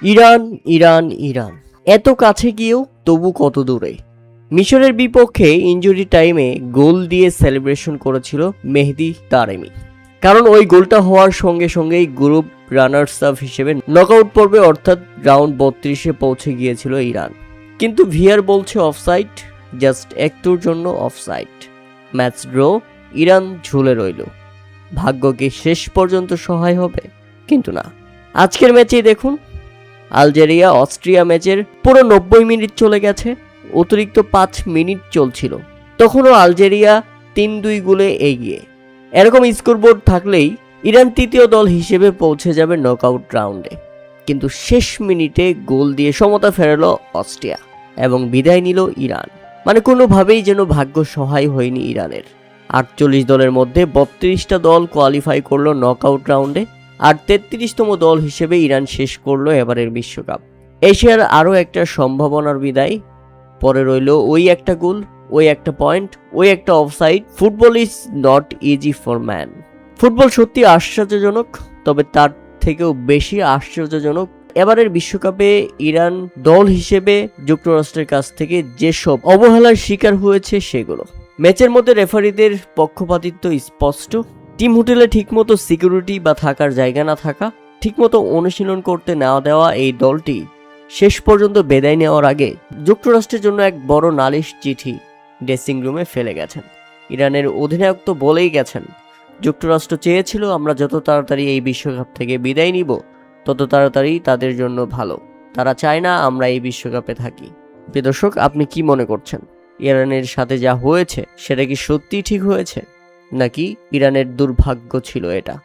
Iran Iran Iran এত কাছে গিয়েও তবু কত দূরে। মিশরের বিপক্ষে ইনজুরি টাইমে গোল দিয়ে সেলিব্রেশন করেছিল মেহেদী তারেমি, কারণ ওই গোলটা হওয়ার সঙ্গে সঙ্গেই গ্রুপ রানার্স আপ হিসেবে নকআউট পর্বে অর্থাৎ রাউন্ড 32-এ পৌঁছে গিয়েছিল ইরান। কিন্তু ভিআর বলছে অফসাইড, জাস্ট একটুর জন্য অফসাইড। ম্যাচ ড্র, ইরান ঝুলে রইল। ভাগ্য কি শেষ পর্যন্ত সহায় হবে? কিন্তু না। আজকের ম্যাচেই দেখুন, আলজেরিয়া অস্ট্রিয়া ম্যাচের পুরো 90 মিনিট চলে গেছে, অতিরিক্ত 5 মিনিট চলছিল, তখনও আলজেরিয়া 3-2 গোলে এগিয়ে। এরকম স্কোরবোর্ড থাকলেই ইরান তৃতীয় দল হিসেবে পৌঁছে যাবে নকআউট রাউন্ডে। কিন্তু শেষ মিনিটে গোল দিয়ে সমতা ফেরালো অস্ট্রিয়া এবং বিদায় নিল ইরান। মানে কোনোভাবেই যেন ভাগ্য সহায় হয়নি ইরানের। 48 দলের মধ্যে 32টা দল কোয়ালিফাই করলো নকআউট রাউন্ডে, আর 33তম দল হিসেবে ইরান শেষ করলো এবারের বিশ্বকাপ। এশিয়ার আরও একটা সম্ভাবনার বিদায়। পরে রইল ওই একটা গোল, ওই একটা পয়েন্ট, ওই একটা offside. Football is not easy for man. Football সত্যি আশ্চর্যজনক, তবে তার থেকেও বেশি আশ্চর্যজনক এবারের বিশ্বকাপে ইরান দল হিসেবে যুক্তরাষ্ট্রের কাছ থেকে যেসব অবহেলার শিকার হয়েছে সেগুলো। ম্যাচের মধ্যে রেফারিদের পক্ষপাতিত্ব স্পষ্ট। টিম হোটেলে ঠিকমতো সিকিউরিটি বা থাকার জায়গা না থাকা, ঠিকমতো অনুশীলন করতে না দেওয়া এই দলটি শেষ পর্যন্ত বিদায় নেওয়ার আগে যুক্তরাষ্ট্রের জন্য এক বড় নালিশ চিঠি ড্রেসিং রুমে ফেলে গেছেন। ইরানের অধিনায়ক তো বলেই গেছেন, যুক্তরাষ্ট্র চেয়েছিল আমরা যত তাড়াতাড়ি এই বিশ্বকাপ থেকে বিদায় নিব তত তাড়াতাড়ি তাদের জন্য ভালো। তারা চায় না আমরা এই বিশ্বকাপে থাকি। প্রিয় দর্শক, আপনি কি মনে করছেন? ইরানের সাথে যা হয়েছে সেটা কি সত্যিই ঠিক হয়েছে, নাকি ইরানের দুর্ভাগ্য ছিল এটা?